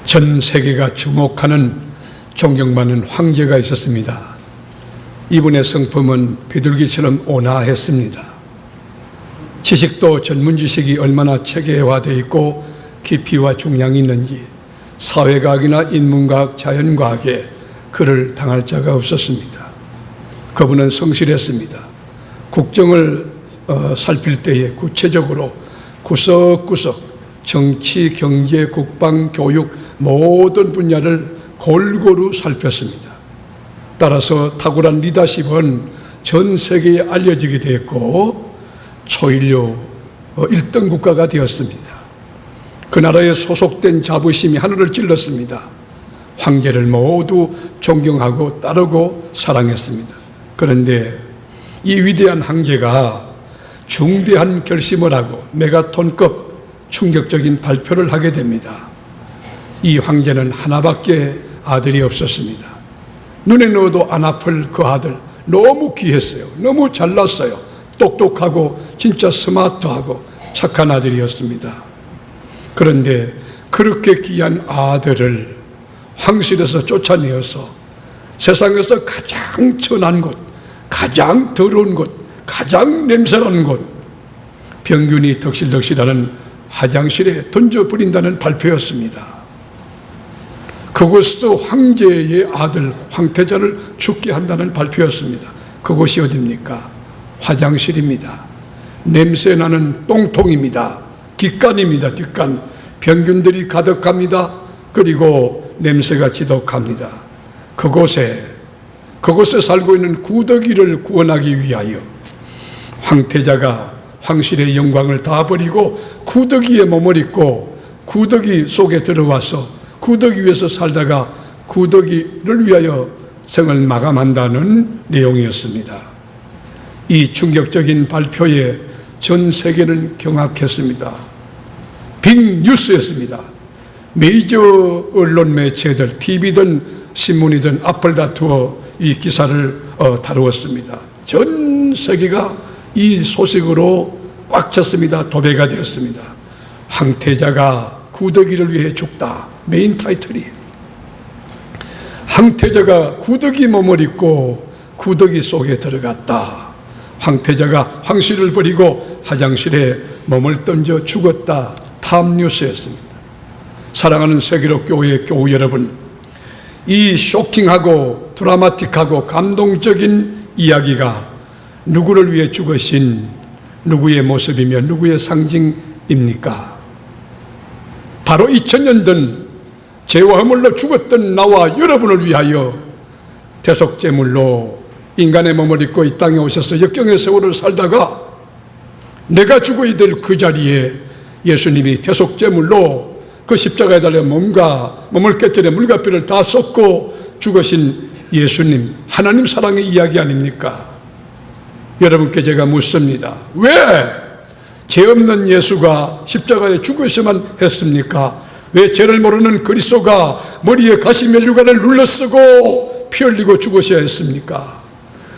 전 세계가 주목하는 존경받는 황제가 있었습니다. 이분의 성품은 비둘기처럼 온화했습니다. 지식도 전문 지식이 얼마나 체계화되어 있고 깊이와 중량이 있는지 사회과학이나 인문과학, 자연과학에 그를 당할 자가 없었습니다. 그분은 성실했습니다. 국정을 살필 때에 구체적으로 구석구석 정치, 경제, 국방, 교육 모든 분야를 골고루 살폈습니다. 따라서 탁월한 리더십은 전 세계에 알려지게 되었고 초인류 1등 국가가 되었습니다. 그 나라에 소속된 자부심이 하늘을 찔렀습니다. 황제를 모두 존경하고 따르고 사랑했습니다. 그런데 이 위대한 황제가 중대한 결심을 하고 메가톤급 충격적인 발표를 하게 됩니다. 이 황제는 하나밖에 아들이 없었습니다. 눈에 넣어도 안 아플 그 아들, 너무 귀했어요. 너무 잘났어요. 똑똑하고 진짜 스마트하고 착한 아들이었습니다. 그런데 그렇게 귀한 아들을 황실에서 쫓아내어서 세상에서 가장 천한 곳, 가장 더러운 곳, 가장 냄새나는 곳, 병균이 덕실덕실하는 화장실에 던져버린다는 발표였습니다. 그곳에서 황제의 아들 황태자를 죽게 한다는 발표였습니다. 그곳이 어디입니까? 화장실입니다. 냄새나는 똥통입니다. 뒷간입니다. 뒷간. 병균들이 가득합니다. 그리고 냄새가 지독합니다. 그곳에 살고 있는 구더기를 구원하기 위하여 황태자가 황실의 영광을 다 버리고 구더기에 몸을 입고 구더기 속에 들어와서 구더기 위에서 살다가 구더기를 위하여 생을 마감한다는 내용이었습니다. 이 충격적인 발표에 전 세계는 경악했습니다. 빅뉴스였습니다. 메이저 언론 매체들, TV든 신문이든 앞을 다투어 이 기사를 다루었습니다. 전 세계가 이 소식으로 꽉 찼습니다. 도배가 되었습니다. 황태자가 구더기를 위해 죽다. 메인 타이틀이. 황태자가 구더기 몸을 입고 구더기 속에 들어갔다. 황태자가 황실을 버리고 화장실에 몸을 던져 죽었다. 탑뉴스였습니다. 사랑하는 세계로 교회 교우 여러분, 이 쇼킹하고 드라마틱하고 감동적인 이야기가 누구를 위해 죽으신 누구의 모습이며 누구의 상징입니까? 바로 2000년 전 죄와 허물로 죽었던 나와 여러분을 위하여 대속제물로 인간의 몸을 입고 이 땅에 오셔서 역경의 세월을 살다가 내가 죽어야 될 그 자리에 예수님이 대속제물로 그 십자가에 달려 몸을 깨뜨려 물과 피를 다 쏟고 죽으신 예수님, 하나님 사랑의 이야기 아닙니까? 여러분께 제가 묻습니다. 왜 죄 없는 예수가 십자가에 죽으셔야만 했습니까? 왜 죄를 모르는 그리스도가 머리에 가시면류관을 눌러쓰고 피 흘리고 죽으셔야 했습니까?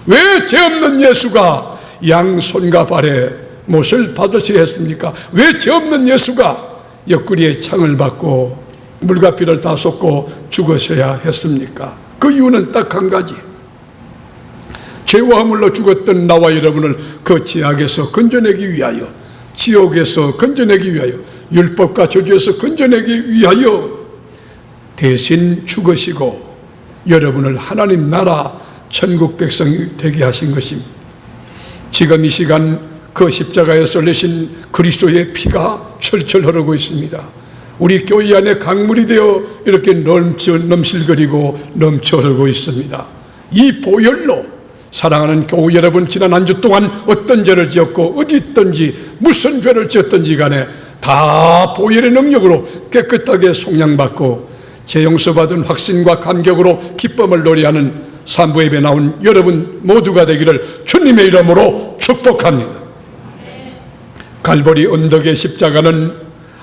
왜 죄 없는 예수가 양손과 발에 못을 받으셔야 했습니까? 왜 죄 없는 예수가 옆구리에 창을 받고 물과 피를 다 쏟고 죽으셔야 했습니까? 그 이유는 딱 한 가지. 죄와 허물로 죽었던 나와 여러분을 그 죄악에서 건져내기 위하여, 지옥에서 건져내기 위하여, 율법과 저주에서 건져내기 위하여 대신 죽으시고 여러분을 하나님 나라 천국 백성이 되게 하신 것입니다. 지금 이 시간 그 십자가에 쏠리신 그리스도의 피가 철철 흐르고 있습니다. 우리 교회 안에 강물이 되어 이렇게 넘실거리고 넘쳐 흐르고 있습니다. 이 보혈로 사랑하는 교우 여러분, 지난 한 주 동안 어떤 죄를 지었고 어디 있든지 무슨 죄를 지었든지 간에 다 보혈의 능력으로 깨끗하게 속량받고 죄 용서받은 확신과 감격으로 기쁨을 노래하는 산부예배 나온 여러분 모두가 되기를 주님의 이름으로 축복합니다. 갈보리 언덕의 십자가는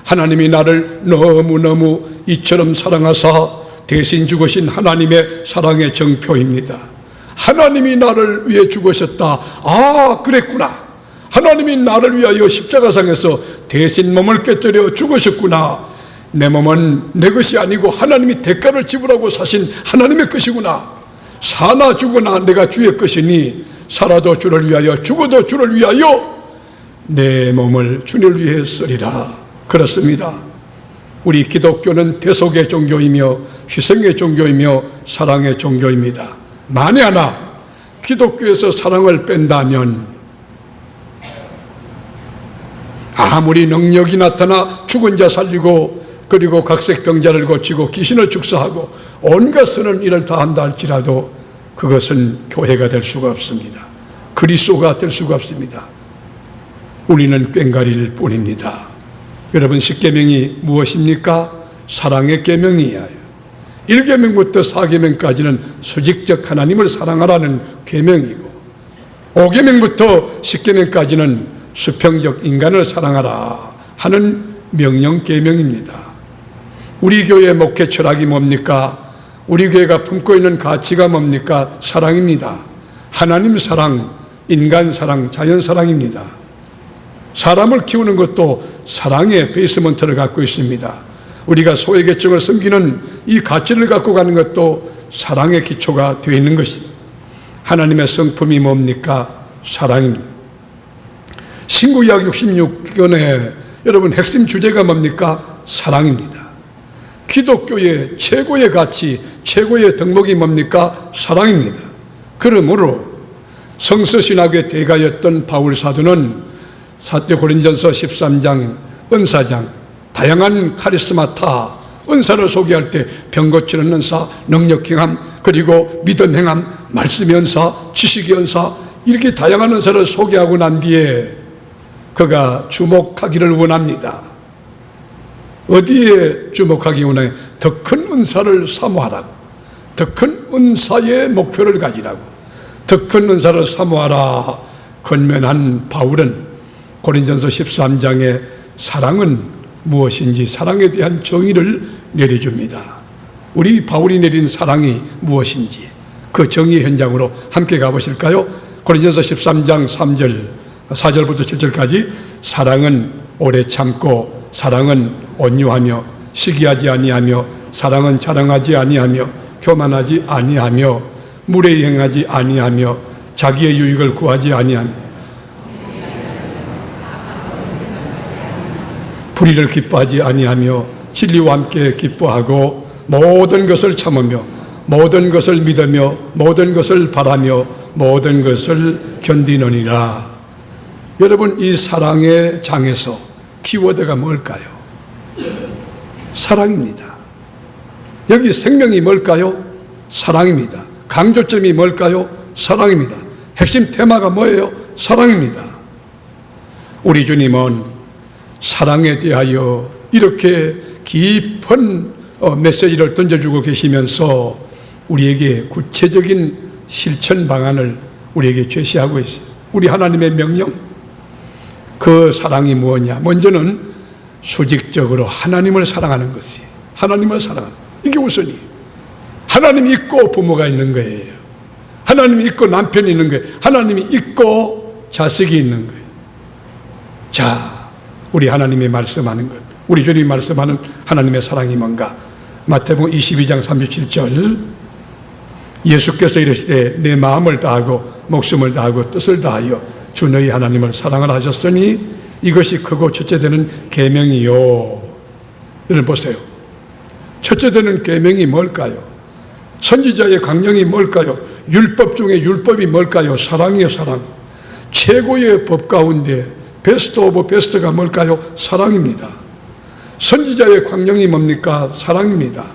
하나님이 나를 너무너무 이처럼 사랑하사 대신 죽으신 하나님의 사랑의 정표입니다. 하나님이 나를 위해 죽으셨다. 아, 그랬구나. 하나님이 나를 위하여 십자가상에서 대신 몸을 깨뜨려 죽으셨구나. 내 몸은 내 것이 아니고 하나님이 대가를 지불하고 사신 하나님의 것이구나. 사나 죽으나 내가 주의 것이니 살아도 주를 위하여 죽어도 주를 위하여 내 몸을 주를 위해 쓰리라. 그렇습니다. 우리 기독교는 대속의 종교이며 희생의 종교이며 사랑의 종교입니다. 만에 하나 기독교에서 사랑을 뺀다면 아무리 능력이 나타나 죽은 자 살리고 그리고 각색병자를 고치고 귀신을 축사하고 온갖 선한 일을 다 한다 할지라도 그것은 교회가 될 수가 없습니다. 그리스도가 될 수가 없습니다. 우리는 꽹과리일 뿐입니다. 여러분, 십계명이 무엇입니까? 사랑의 계명이에요. 1계명부터 4계명까지는 수직적 하나님을 사랑하라는 계명이고 5계명부터 10계명까지는 수평적 인간을 사랑하라 하는 명령 계명입니다. 우리 교회의 목회 철학이 뭡니까? 우리 교회가 품고 있는 가치가 뭡니까? 사랑입니다. 하나님 사랑, 인간 사랑, 자연 사랑입니다. 사람을 키우는 것도 사랑의 베이스먼트를 갖고 있습니다. 우리가 소외계층을 섬기는 이 가치를 갖고 가는 것도 사랑의 기초가 되어 있는 것입니다. 하나님의 성품이 뭡니까? 사랑입니다. 신구약 66권의 여러분 핵심 주제가 뭡니까? 사랑입니다. 기독교의 최고의 가치, 최고의 덕목이 뭡니까? 사랑입니다. 그러므로 성서신학의 대가였던 바울 사도는 고린전서 13장 은사장, 다양한 카리스마타, 은사를 소개할 때 병 고치는 은사, 능력 행함, 그리고 믿음 행함, 말씀 연사, 지식 연사, 이렇게 다양한 은사를 소개하고 난 뒤에 그가 주목하기를 원합니다. 어디에 주목하기 원해요? 더 큰 은사를 사모하라고, 더 큰 은사의 목표를 가지라고, 더 큰 은사를 사모하라 권면한 바울은 고린전서 13장에 사랑은 무엇인지 사랑에 대한 정의를 내려줍니다. 우리 바울이 내린 사랑이 무엇인지 그 정의 현장으로 함께 가보실까요? 고린전서 13장 4절부터 7절까지 사랑은 오래 참고 사랑은 온유하며 시기하지 아니하며 사랑은 자랑하지 아니하며 교만하지 아니하며 무례히 행하지 아니하며 자기의 유익을 구하지 아니하며 불의를 기뻐하지 아니하며 진리와 함께 기뻐하고 모든 것을 참으며 모든 것을 믿으며 모든 것을 바라며 모든 것을 견디느니라. 여러분, 이 사랑의 장에서 키워드가 뭘까요? 사랑입니다. 여기 생명이 뭘까요? 사랑입니다. 강조점이 뭘까요? 사랑입니다. 핵심 테마가 뭐예요? 사랑입니다. 우리 주님은 사랑에 대하여 이렇게 깊은 메시지를 던져주고 계시면서 우리에게 구체적인 실천 방안을 우리에게 제시하고 있어요. 우리 하나님의 명령, 그 사랑이 무엇이냐? 먼저는 수직적으로 하나님을 사랑하는 것이, 하나님을 사랑하는, 이게 우선이에요. 하나님이 있고 부모가 있는 거예요. 하나님이 있고 남편이 있는 거예요. 하나님이 있고 자식이 있는 거예요. 자, 우리 하나님이 말씀하는 것, 우리 주님이 말씀하는 하나님의 사랑이 뭔가? 마태복음 22장 37절, 예수께서 이르시되 내 마음을 다하고 목숨을 다하고 뜻을 다하여 주 너희 하나님을 사랑을 하셨으니 이것이 크고 첫째 되는 계명이요. 여러분 보세요. 첫째 되는 계명이 뭘까요? 선지자의 강령이 뭘까요? 율법 중에 율법이 뭘까요? 사랑이에요. 사랑. 최고의 법 가운데 베스트 오브 베스트가 뭘까요? 사랑입니다. 선지자의 강령이 뭡니까? 사랑입니다.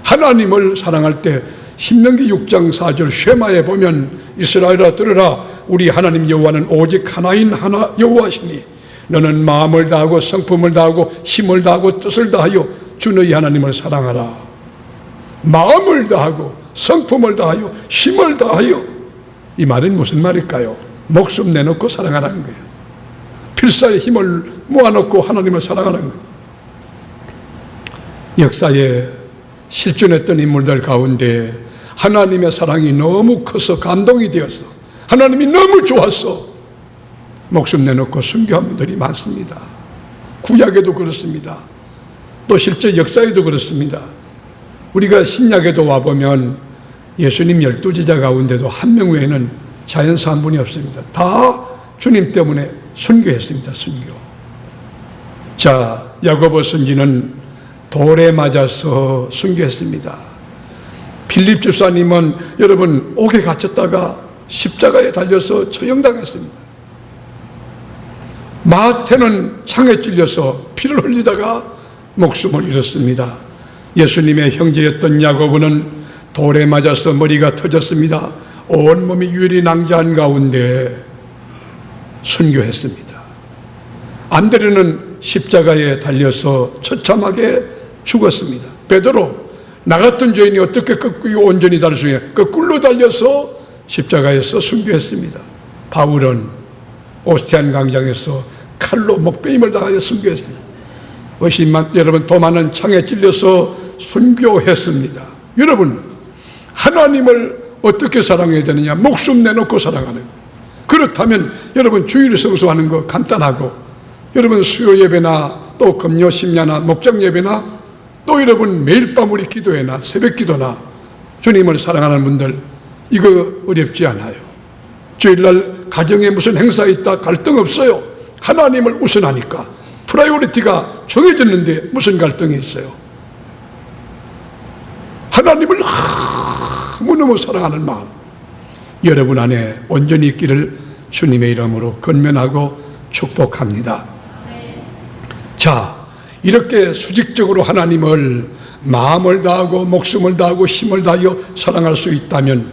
하나님을 사랑할 때 신명기 6장 4절 쉐마에 보면 이스라엘아 들으라 우리 하나님 여호와는 오직 하나인 하나 여호와시니 너는 마음을 다하고 성품을 다하고 힘을 다하고 뜻을 다하여 주 너희 하나님을 사랑하라. 마음을 다하고 성품을 다하여 힘을 다하여, 이 말은 무슨 말일까요? 목숨 내놓고 사랑하라는 거예요. 필사의 힘을 모아놓고 하나님을 사랑하는 거예요. 역사에 실존했던 인물들 가운데 하나님의 사랑이 너무 커서 감동이 되었어. 하나님이 너무 좋았어. 목숨 내놓고 순교한 분들이 많습니다. 구약에도 그렇습니다. 또 실제 역사에도 그렇습니다. 우리가 신약에도 와보면 예수님 12제자 가운데도 한 명 외에는 자연사 한 분이 없습니다. 다 주님 때문에 순교했습니다. 순교. 자, 야고보 선지는 돌에 맞아서 순교했습니다. 빌립 집사님은 여러분 옥에 갇혔다가 십자가에 달려서 처형당했습니다. 마태는 창에 찔려서 피를 흘리다가 목숨을 잃었습니다. 예수님의 형제였던 야고보는 돌에 맞아서 머리가 터졌습니다. 온몸이 유리 낭자한 가운데 순교했습니다. 안드레는 십자가에 달려서 처참하게 죽었습니다. 베드로, 나 같은 죄인이 어떻게 거꾸로 온전히 다를 수 있냐, 거꾸로 달려서 십자가에서 순교했습니다. 바울은 오스티안 광장에서 칼로 목베임을 당하여 순교했습니다. 여러분, 도마는 창에 찔려서 순교했습니다. 여러분, 하나님을 어떻게 사랑해야 되느냐? 목숨 내놓고 사랑하는 거. 그렇다면 여러분, 주일 성수하는 거 간단하고, 여러분 수요 예배나 또 금요 심야나 목장 예배나 또 여러분 매일 밤 우리 기도회나 새벽 기도나 주님을 사랑하는 분들, 이거 어렵지 않아요. 주일날 가정에 무슨 행사 있다 갈등 없어요. 하나님을 우선하니까 프라이오리티가 정해졌는데 무슨 갈등이 있어요? 하나님을 너무너무 사랑하는 마음 여러분 안에 온전히 있기를 주님의 이름으로 건면하고 축복합니다. 자, 이렇게 수직적으로 하나님을 마음을 다하고 목숨을 다하고 힘을 다하여 사랑할 수 있다면,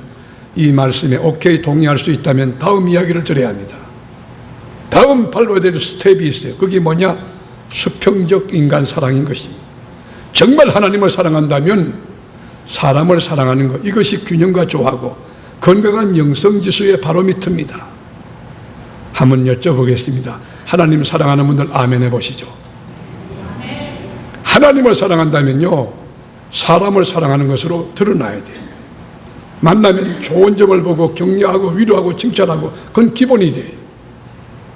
이 말씀에 오케이 동의할 수 있다면 다음 이야기를 드려야 합니다. 다음 밟아야 될 스텝이 있어요. 그게 뭐냐? 수평적 인간 사랑인 것입니다. 정말 하나님을 사랑한다면 사람을 사랑하는 것, 이것이 균형과 조화고 건강한 영성지수의 바로미터입니다. 한번 여쭤보겠습니다. 하나님 사랑하는 분들 아멘 해보시죠. 하나님을 사랑한다면요, 사람을 사랑하는 것으로 드러나야 돼요. 만나면 좋은 점을 보고 격려하고 위로하고 칭찬하고, 그건 기본이 돼요.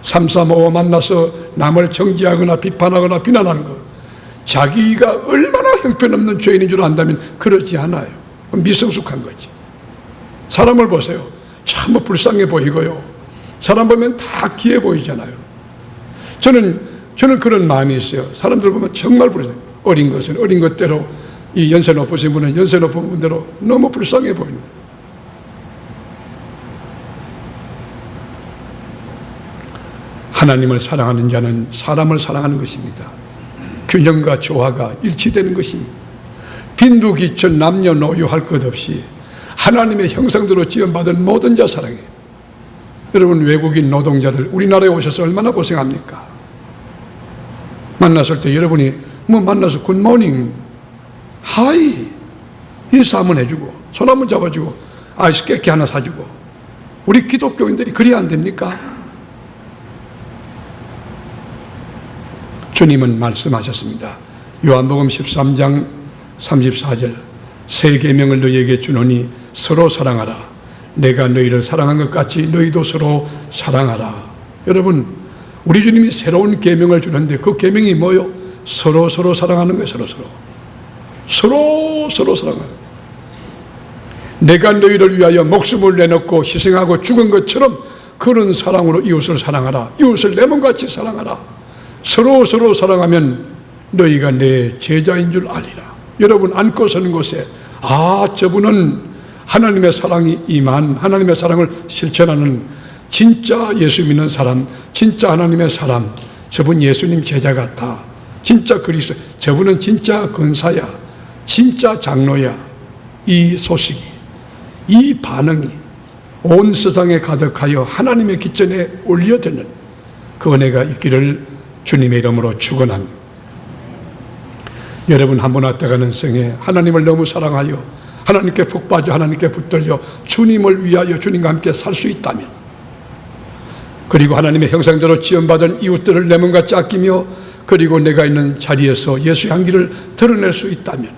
335 만나서 남을 정죄하거나 비판하거나 비난하는 것, 자기가 얼마나 형편없는 죄인인 줄 안다면 그러지 않아요. 미성숙한 거지. 사람을 보세요. 참 불쌍해 보이고요, 사람 보면 다 귀해 보이잖아요. 저는 그런 마음이 있어요. 사람들 보면 정말 불쌍해요. 어린 것은 어린 것대로, 이 연세 높으신 분은 연세 높은 분대로 너무 불쌍해 보이는 거예요. 하나님을 사랑하는 자는 사람을 사랑하는 것입니다. 균형과 조화가 일치되는 것입니다. 빈부귀천 남녀노소 할 것 없이 하나님의 형상대로 지원받은 모든 자 사랑해요. 여러분, 외국인 노동자들 우리나라에 오셔서 얼마나 고생합니까? 만났을 때 여러분이 만나서 굿모닝, 하이 인사 한번 해주고 손 한번 잡아주고 아이스 깨끼 하나 사주고, 우리 기독교인들이 그래야 안 됩니까? 주님은 말씀하셨습니다. 요한복음 13장 34절, 새 계명을 너희에게 주노니 서로 사랑하라. 내가 너희를 사랑한 것 같이 너희도 서로 사랑하라. 여러분, 우리 주님이 새로운 계명을 주는데 그 계명이 뭐요? 서로 사랑하는 거예요. 서로 사랑하는. 내가 너희를 위하여 목숨을 내놓고 희생하고 죽은 것처럼 그런 사랑으로 이웃을 사랑하라. 이웃을 내 몸같이 사랑하라. 서로 사랑하면 너희가 내 제자인 줄 알리라. 여러분, 앉고 서는 곳에 저분은 하나님의 사랑이 임한, 하나님의 사랑을 실천하는 진짜 예수 믿는 사람, 진짜 하나님의 사람, 저분 예수님 제자 같다. 진짜 그리스도, 저분은 진짜 권사야, 진짜 장로야. 이 소식이, 이 반응이 온 세상에 가득하여 하나님의 기전에 올려드는 그 은혜가 있기를 주님의 이름으로 축원합니다. 여러분, 한 번 왔다 가는 생에 하나님을 너무 사랑하여 하나님께 푹 빠져 하나님께 붙들려 주님을 위하여 주님과 함께 살 수 있다면, 그리고 하나님의 형상대로 지원받은 이웃들을 내 몸같이 아끼며, 그리고 내가 있는 자리에서 예수의 향기를 드러낼 수 있다면,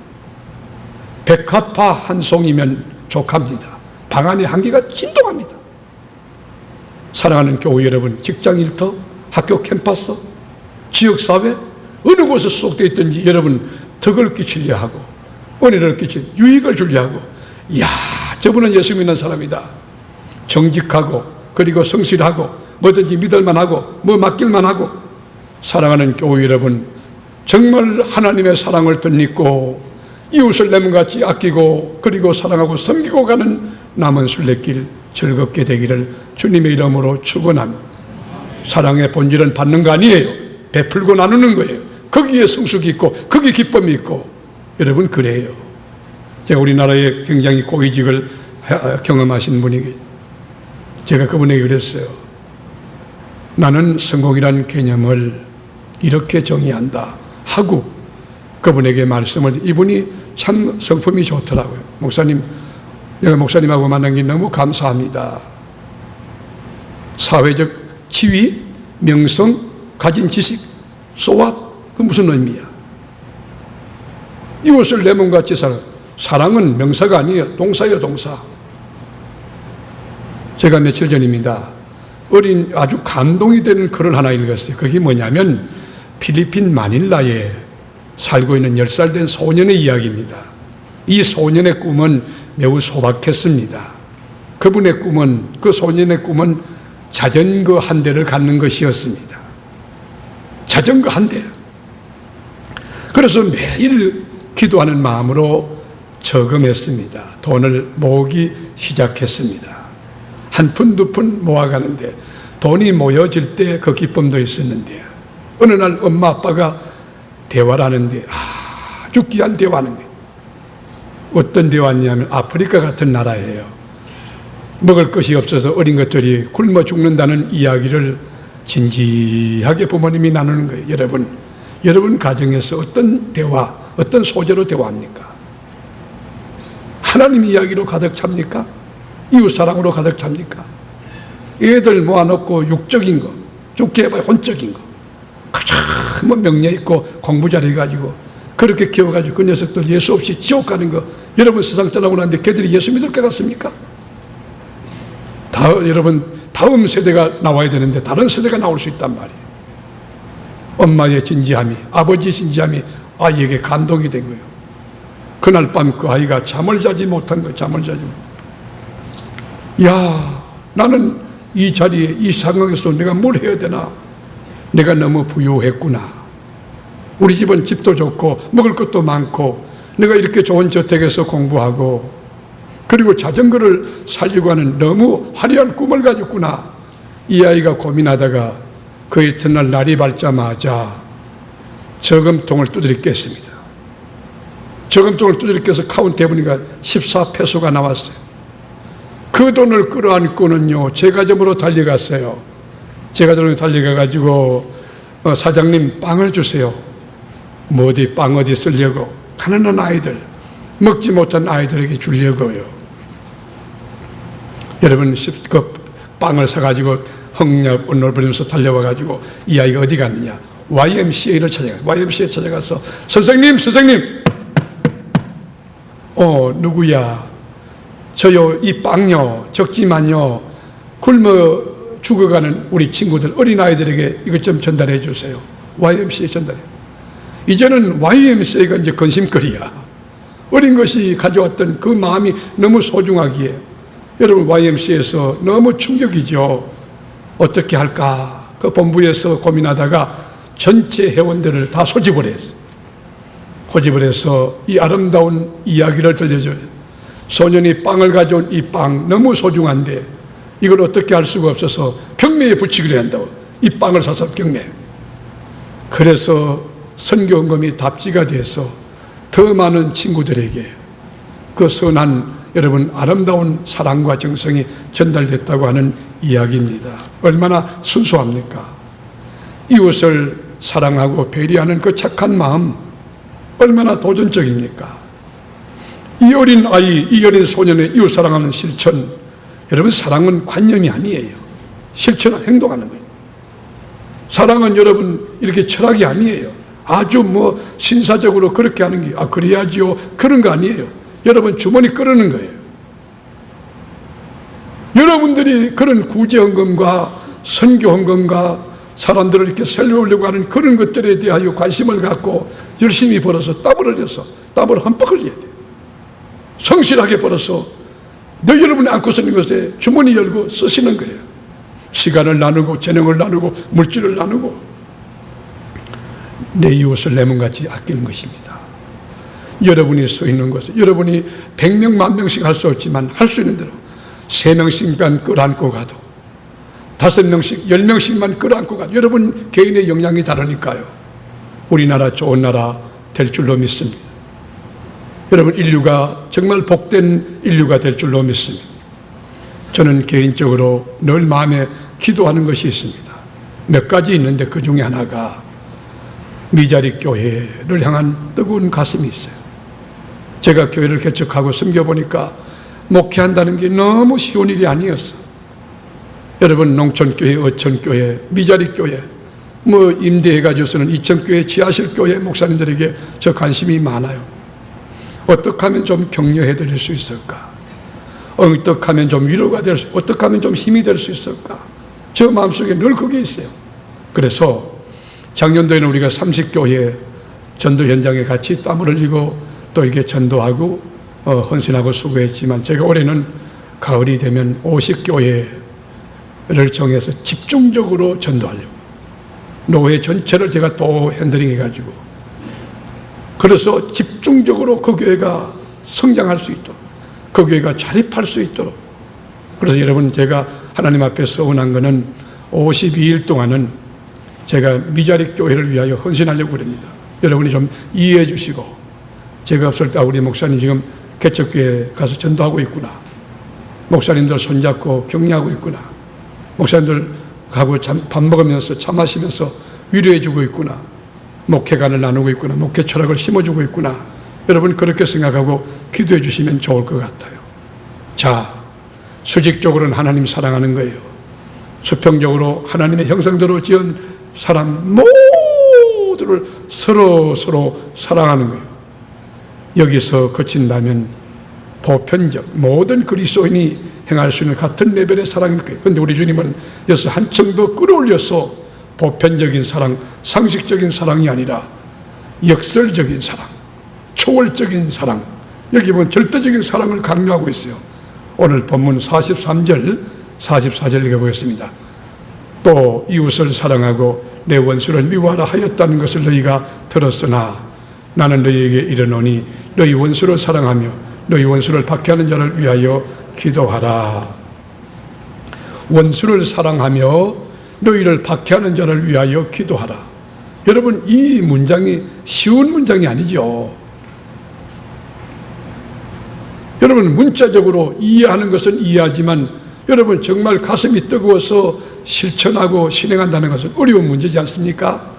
백합화 한 송이면 족합니다. 방 안의 향기가 진동합니다. 사랑하는 교우 여러분, 직장 일터, 학교 캠퍼스, 지역사회, 어느 어느 곳에 소속되어 있든지 여러분 덕을 끼치려 하고 은혜를 끼치려 유익을 주려 하고, 이야, 저분은 예수 믿는 사람이다, 정직하고 그리고 성실하고 뭐든지 믿을만 하고 뭐 맡길만 하고. 사랑하는 교회 여러분, 정말 하나님의 사랑을 덧입고 이웃을 내 몸같이 아끼고 그리고 사랑하고 섬기고 가는 남은 순례길 즐겁게 되기를 주님의 이름으로 축원합니다. 사랑의 본질은 받는 거 아니에요. 베풀고 나누는 거예요. 거기에 성숙이 있고 거기에 기쁨이 있고. 여러분, 그래요. 제가 우리나라에 굉장히 고위직을 경험하신 분이, 제가 그분에게 그랬어요. 나는 성공이라는 개념을 이렇게 정의한다 하고 그분에게 말씀을, 이분이 참 성품이 좋더라고요. 목사님, 내가 목사님하고 만난 게 너무 감사합니다. 사회적 지위, 명성, 가진 지식, 소화, 그 무슨 의미야? 이웃을 내 몸같이 살아. 사랑은 명사가 아니에요. 동사예요, 동사. 제가 며칠 전입니다. 아주 감동이 되는 글을 하나 읽었어요. 그게 뭐냐면 필리핀 마닐라에 살고 있는 10살 된 소년의 이야기입니다. 이 소년의 꿈은 매우 소박했습니다. 그분의 꿈은, 그 소년의 꿈은 자전거 한 대를 갖는 것이었습니다. 자전거 한 대. 그래서 매일 기도하는 마음으로 저금했습니다. 돈을 모으기 시작했습니다. 한 푼 두 푼 모아가는데 돈이 모여질 때 그 기쁨도 있었는데, 어느 날 엄마 아빠가 대화를 하는데 아주 귀한 대화하는 거예요. 어떤 대화냐면 아프리카 같은 나라예요. 먹을 것이 없어서 어린 것들이 굶어 죽는다는 이야기를 진지하게 부모님이 나누는 거예요. 여러분 가정에서 어떤 대화, 어떤 소재로 대화합니까? 하나님 이야기로 가득 찹니까? 이웃사랑으로 가득 찹니까? 애들 모아놓고 육적인 거, 좋게 해봐야 혼적인 거, 뭐 명예 있고 공부 잘해가지고 그렇게 키워가지고 그 녀석들 예수 없이 지옥 가는 거, 여러분 세상 떠나고 나는데 걔들이 예수 믿을 것 같습니까? 여러분, 다음 세대가 나와야 되는데 다른 세대가 나올 수 있단 말이에요. 엄마의 진지함이, 아버지의 진지함이 아이에게 감동이 된 거예요. 그날 밤 그 아이가 잠을 자지 못한 거예요. 잠을 자지 못. 야, 나는 이 자리에, 이 상황에서 내가 뭘 해야 되나? 내가 너무 부유했구나. 우리 집은 집도 좋고 먹을 것도 많고 내가 이렇게 좋은 저택에서 공부하고 그리고 자전거를 살려고 하는 너무 화려한 꿈을 가졌구나. 이 아이가 고민하다가 그 이튿날 날이 밝자마자 저금통을 두드려 깼습니다. 저금통을 두드려 깨서 카운트 해보니까 14페소가 나왔어요. 그 돈을 끌어안고는요, 제과점으로 달려갔어요. 제과점으로 달려가가지고 사장님, 빵을 주세요. 뭐 어디 빵 어디 쓰려고, 가난한 아이들, 먹지 못한 아이들에게 주려고요. 여러분, 그 빵을 사가지고 헝렵 언놀부리면서 달려와가지고 이 아이가 어디 갔느냐? YMCA를 찾아가요. YMCA 찾아가서 선생님 누구야? 저요, 이 빵요, 적지만요, 굶어 죽어가는 우리 친구들, 어린아이들에게 이것 좀 전달해 주세요. YMCA 전달해. 이제는 YMCA가 이제 근심거리야. 어린 것이 가져왔던 그 마음이 너무 소중하기에 여러분, YMCA에서 너무 충격이죠. 어떻게 할까? 그 본부에서 고민하다가 전체 회원들을 다 소집을 했어요. 소집을 해서 이 아름다운 이야기를 들려줘요. 소년이 빵을 가져온 이 빵 너무 소중한데 이걸 어떻게 할 수가 없어서 경매에 붙이기로 한다고. 이 빵을 사서 경매. 그래서 선교헌금이 답지가 돼서 더 많은 친구들에게 그 선한, 여러분, 아름다운 사랑과 정성이 전달됐다고 하는 이야기입니다. 얼마나 순수합니까? 이웃을 사랑하고 배려하는 그 착한 마음 얼마나 도전적입니까? 이 어린 아이, 이 어린 소년의 이웃 사랑하는 실천, 여러분, 사랑은 관념이 아니에요. 실천은 행동하는 거예요. 사랑은 여러분 이렇게 철학이 아니에요. 아주 뭐 신사적으로 그렇게 하는 게 그래야지요, 그런 거 아니에요. 여러분 주머니 끄르는 거예요. 여러분들이 그런 구제헌금과 선교헌금과 사람들을 이렇게 살려오려고 하는 그런 것들에 대하여 관심을 갖고 열심히 벌어서 땀을 흘려서 땀을 흠뻑 흘려야 돼. 성실하게 벌어서 너 여러분이 안고 쓰는 것에 주머니 열고 쓰시는 거예요. 시간을 나누고 재능을 나누고 물질을 나누고 내 이웃을 내 몸같이 아끼는 것입니다. 여러분이 서 있는 곳에 여러분이 100명, 10,000명씩 할 수 없지만 할 수 있는 대로 3명씩만 끌어안고 가도 5명씩, 10명씩만 끌어안고 가도 여러분 개인의 역량이 다르니까요. 우리나라 좋은 나라 될 줄로 믿습니다. 여러분 인류가 정말 복된 인류가 될 줄로 믿습니다. 저는 개인적으로 늘 마음에 기도하는 것이 있습니다. 몇 가지 있는데 그 중에 하나가 미자리 교회를 향한 뜨거운 가슴이 있어요. 제가 교회를 개척하고 섬겨보니까 목회한다는 게 너무 쉬운 일이 아니었어. 여러분 농촌교회, 어촌교회, 미자리교회 임대해가지고서는 이천교회, 지하실교회 목사님들에게 저 관심이 많아요. 어떻게 하면 좀 격려해 드릴 수 있을까? 어떻게 하면 좀 위로가 될 수, 어떻게 하면 좀 힘이 될 수 있을까? 저 마음속에 늘 그게 있어요. 그래서 작년도에는 우리가 30교회 전도 현장에 같이 땀을 흘리고 또 이렇게 전도하고 헌신하고 수고했지만 제가 올해는 가을이 되면 50교회를 정해서 집중적으로 전도하려고 노회 전체를 제가 또 핸들링 해가지고 그래서 집중적으로 그 교회가 성장할 수 있도록 그 교회가 자립할 수 있도록 그래서 여러분 제가 하나님 앞에 서운한 거는 52일 동안은 제가 미자리 교회를 위하여 헌신하려고 그럽니다. 여러분이 좀 이해해 주시고 제가 없을 때 우리 목사님 지금 개척교회 가서 전도하고 있구나. 목사님들 손잡고 격려하고 있구나. 목사님들 가고 밥 먹으면서 차 마시면서 위로해 주고 있구나. 목회관을 나누고 있구나. 목회 철학을 심어주고 있구나. 여러분 그렇게 생각하고 기도해 주시면 좋을 것 같아요. 자, 수직적으로는 하나님 사랑하는 거예요. 수평적으로 하나님의 형상대로 지은 사람 모두를 서로 사랑하는 거예요. 여기서 거친다면 보편적 모든 그리스도인이 행할 수 있는 같은 레벨의 사랑일 거예요. 그런데 우리 주님은 여기서 한층 더 끌어올려서 보편적인 사랑, 상식적인 사랑이 아니라 역설적인 사랑, 초월적인 사랑, 여기 보면 절대적인 사랑을 강조하고 있어요. 오늘 본문 43절, 44절 읽어보겠습니다. 또 이웃을 사랑하고 내 원수를 미워하라 하였다는 것을 너희가 들었으나 나는 너희에게 이르노니 너희 원수를 사랑하며 너희 원수를 박해하는 자를 위하여 기도하라. 원수를 사랑하며 너희를 박해하는 자를 위하여 기도하라. 여러분 이 문장이 쉬운 문장이 아니죠. 여러분 문자적으로 이해하는 것은 이해하지만 여러분 정말 가슴이 뜨거워서 실천하고 실행한다는 것은 어려운 문제지 않습니까?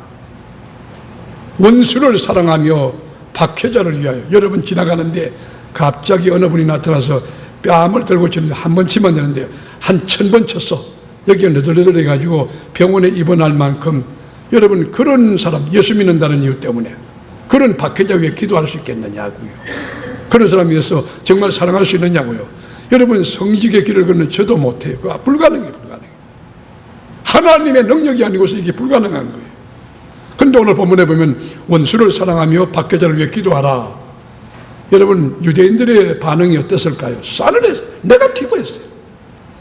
원수를 사랑하며 박해자를 위하여. 여러분 지나가는데 갑자기 어느 분이 나타나서 뺨을 들고 치는데 한 번 치면 되는데 한 1000번 쳤어. 여기가 너덜너덜 해가지고 병원에 입원할 만큼 여러분 그런 사람 예수 믿는다는 이유 때문에 그런 박해자 위에 기도할 수 있겠느냐고요. 그런 사람 위해서 정말 사랑할 수 있느냐고요. 여러분 성직의 길을 걷는 저도 못해요. 그거 불가능해요. 하나님의 능력이 아니고서 이게 불가능한 거예요. 그런데 오늘 본문에 보면 원수를 사랑하며 박해자를 위해 기도하라. 여러분 유대인들의 반응이 어땠을까요? 싸늘해서 네거티브했어요.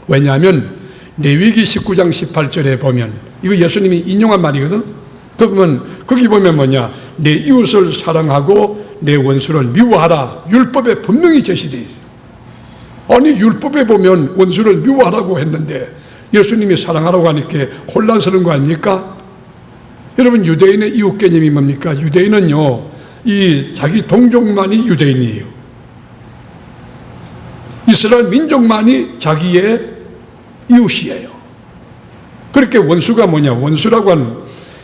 왜냐하면 레위기 19장 18절에 보면 이거 예수님이 인용한 말이거든. 그러면 거기 보면 뭐냐, 내 이웃을 사랑하고 내 원수를 미워하라. 율법에 분명히 제시되어 있어요. 아니 율법에 보면 원수를 미워하라고 했는데 예수님이 사랑하라고 하니까 혼란스러운 거 아닙니까? 여러분 유대인의 이웃 개념이 뭡니까? 유대인은요 이 자기 동족만이 유대인이에요. 이스라엘 민족만이 자기의 이웃이에요. 그렇게 원수가 뭐냐? 원수라고 하는,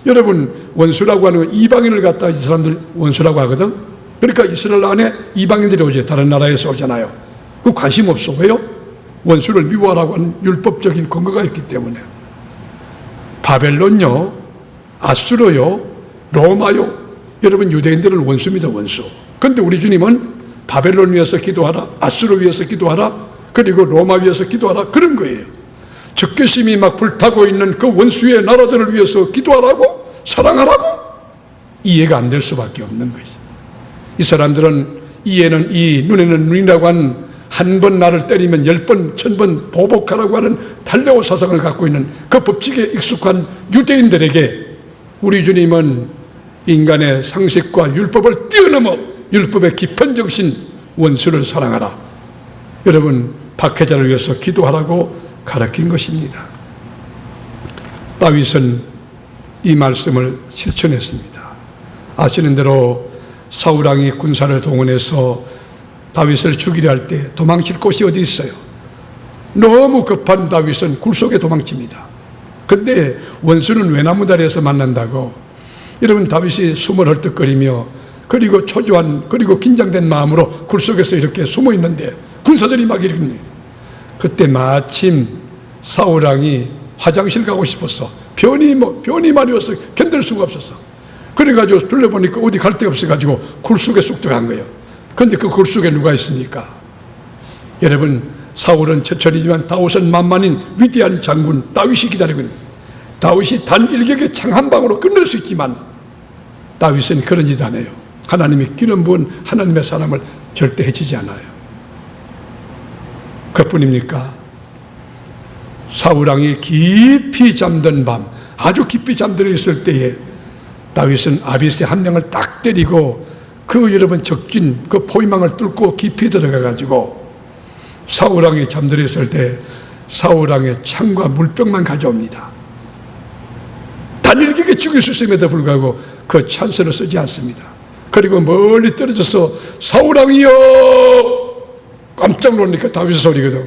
여러분 원수라고 하는 이방인을 갖다 이 사람들 원수라고 하거든. 그러니까 이스라엘 안에 이방인들이 오죠. 다른 나라에서 오잖아요. 그 관심 없어. 왜요? 원수를 미워하라고 하는 율법적인 근거가 있기 때문에. 바벨론요, 아수르요, 로마요. 여러분 유대인들은 원수입니다. 원수. 그런데 우리 주님은 바벨론 위해서 기도하라, 아수르 위해서 기도하라, 그리고 로마 위해서 기도하라, 그런 거예요. 적개심이 막 불타고 있는 그 원수의 나라들을 위해서 기도하라고? 사랑하라고? 이해가 안 될 수밖에 없는 것이죠. 이 사람들은 이에는 이, 눈에는 눈이라고 하는 한 번 나를 때리면 10번, 1000번 보복하라고 하는 달레오 사상을 갖고 있는 그 법칙에 익숙한 유대인들에게 우리 주님은 인간의 상식과 율법을 뛰어넘어 율법의 깊은 정신, 원수를 사랑하라. 여러분, 박해자를 위해서 기도하라고 가르친 것입니다. 다윗은 이 말씀을 실천했습니다. 아시는 대로 사울왕이 군사를 동원해서 다윗을 죽이려 할 때 도망칠 곳이 어디 있어요? 너무 급한 다윗은 굴속에 도망칩니다. 근데 원수는 외나무다리에서 만난다고. 여러분, 다윗이 숨을 헐떡거리며 그리고 초조한 그리고 긴장된 마음으로 굴속에서 이렇게 숨어 있는데 군사들이 막 이러네. 그때 마침 사울왕이 화장실 가고 싶어서 변이 많이 와서 견딜 수가 없었어. 그래가지고 둘러보니까 어디 갈 데 없어가지고 굴속에 쑥 들어간 거예요. 그런데 그 굴속에 누가 있습니까? 여러분, 사울은 처철이지만 다윗은 만만인 위대한 장군 다윗이 기다리고 있는 거예요. 다윗이 단 일격의 창 한 방으로 끝낼 수 있지만 다윗은 그런 짓 안 해요. 하나님이 기름 부은 하나님의 사람을 절대 해치지 않아요. 그뿐입니까? 사울왕이 깊이 잠든 밤, 아주 깊이 잠들어 있을 때에 다윗은 아비새 한 명을 딱 때리고 그 여러분 적긴 그 포위망을 뚫고 깊이 들어가 가지고 사울왕이 잠들어 있을 때 사울왕의 창과 물병만 가져옵니다. 단일격에 죽일 수 있음에도 불구하고 그 찬스를 쓰지 않습니다. 그리고 멀리 떨어져서 사울왕이여, 깜짝 놀라니까 다윗의 소리거든.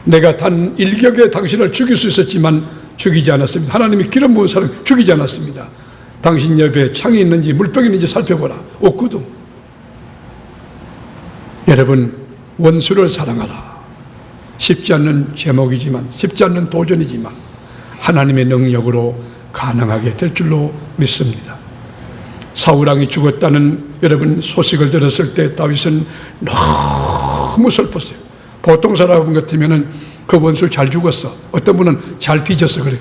내가 단 일격에 당신을 죽일 수 있었지만 죽이지 않았습니다. 하나님이 기름 부은 사람 죽이지 않았습니다. 당신 옆에 창이 있는지 물병이 있는지 살펴보라. 없거든. 여러분, 원수를 사랑하라. 쉽지 않는 제목이지만, 쉽지 않는 도전이지만 하나님의 능력으로 가능하게 될 줄로 믿습니다. 사울왕이 죽었다는 여러분 소식을 들었을 때 다윗은 너무 슬펐어요. 보통 사람 같으면 그 원수 잘 죽었어, 어떤 분은 잘 뒤졌어, 그래요.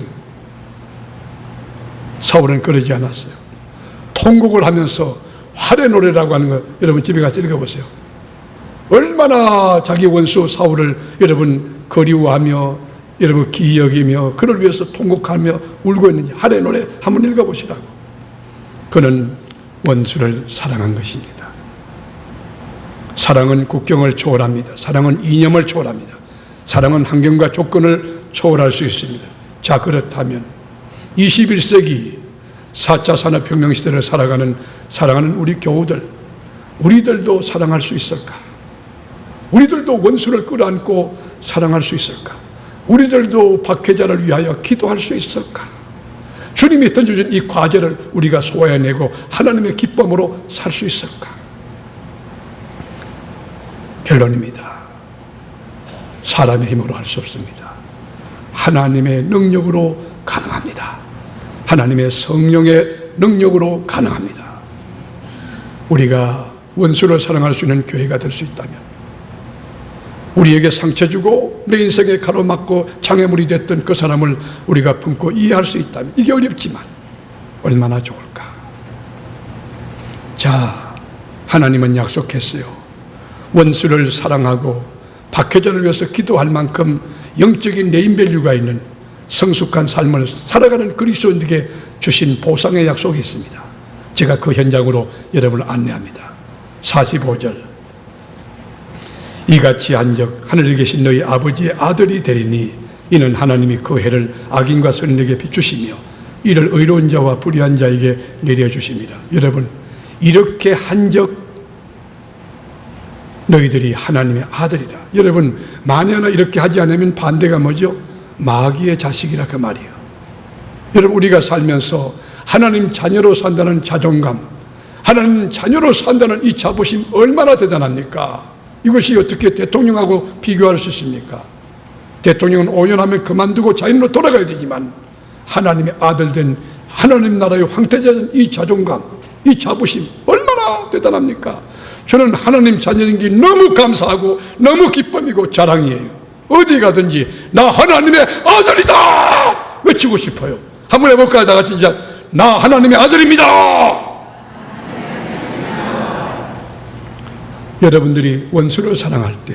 사울은 그러지 않았어요. 통곡을 하면서 활의 노래라고 하는 거 여러분 집에 가서 읽어보세요. 얼마나 자기 원수 사울을 여러분 그리워하며 여러분 기여기며 그를 위해서 통곡하며 울고 있는지 활의 노래 한번 읽어보시라고. 그는 원수를 사랑한 것입니다. 사랑은 국경을 초월합니다. 사랑은 이념을 초월합니다. 사랑은 환경과 조건을 초월할 수 있습니다. 자, 그렇다면 21세기 4차 산업혁명 시대를 사랑하는 우리 교우들, 우리들도 사랑할 수 있을까? 우리들도 원수를 끌어안고 사랑할 수 있을까? 우리들도 박해자를 위하여 기도할 수 있을까? 주님이 던져준 이 과제를 우리가 소화해내고 하나님의 기쁨으로 살 수 있을까? 결론입니다. 사람의 힘으로 할 수 없습니다. 하나님의 능력으로 가능합니다. 하나님의 성령의 능력으로 가능합니다. 우리가 원수를 사랑할 수 있는 교회가 될 수 있다면, 우리에게 상처 주고 내 인생에 가로막고 장애물이 됐던 그 사람을 우리가 품고 이해할 수 있다면, 이게 어렵지만 얼마나 좋을까. 자, 하나님은 약속했어요. 원수를 사랑하고 박해자를 위해서 기도할 만큼 영적인 네임밸류가 있는 성숙한 삶을 살아가는 그리스도인에게 주신 보상의 약속이 있습니다. 제가 그 현장으로 여러분을 안내합니다. 45절, 이같이 한적 하늘에 계신 너희 아버지의 아들이 되리니 이는 하나님이 그 해를 악인과 선인에게 비추시며 이를 의로운 자와 불의한 자에게 내려주심이라. 여러분, 이렇게 한적 너희들이 하나님의 아들이라. 여러분, 만약에 이렇게 하지 않으면 반대가 뭐죠? 마귀의 자식이라, 그 말이에요. 여러분, 우리가 살면서 하나님 자녀로 산다는 자존감, 하나님 자녀로 산다는 이 자부심 얼마나 대단합니까? 이것이 어떻게 대통령하고 비교할 수 있습니까? 대통령은 5년 하면 그만두고 자연으로 돌아가야 되지만 하나님의 아들 된 하나님 나라의 황태자된 이 자존감, 이 자부심 얼마나 대단합니까? 저는 하나님 자녀인 게 너무 감사하고 너무 기쁨이고 자랑이에요. 어디 가든지 나 하나님의 아들이다 외치고 싶어요. 한번 해볼까요? 다 같이 이제 나 하나님의 아들입니다. 여러분들이 원수를 사랑할 때,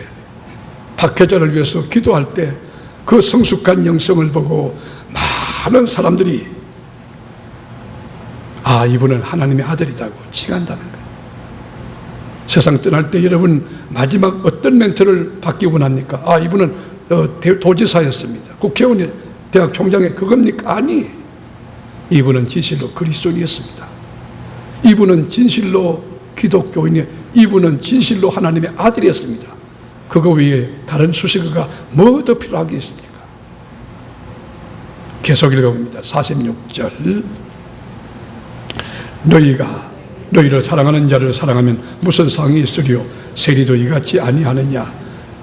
박혜자를 위해서 기도할 때 그 성숙한 영성을 보고 많은 사람들이 아, 이분은 하나님의 아들이라고 칭한다는 거예요. 세상 떠날 때 여러분 마지막 어떤 멘트를 받기고 합니까? 아, 이분은 도지사였습니다. 국회의원이 대학 총장의 그겁니까? 아니, 이분은 진실로 그리스도인이었습니다. 이분은 진실로 기독교인이에요. 이분은 진실로 하나님의 아들이었습니다. 그거 외에 다른 수식어가 뭐 더 필요한 게 있습니까? 계속 읽어봅니다. 46절. 너희가 너희를 사랑하는 자를 사랑하면 무슨 상이 있으리요? 세리도 이같이 아니하느냐?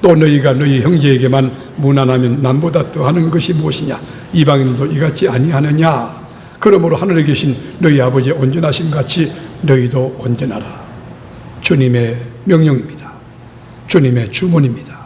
또 너희가 너희 형제에게만 무난하면 남보다 더하는 것이 무엇이냐? 이방인도 이같이 아니하느냐? 그러므로 하늘에 계신 너희 아버지 온전하신 같이 너희도 온전하라. 주님의 명령입니다. 주님의 주문입니다.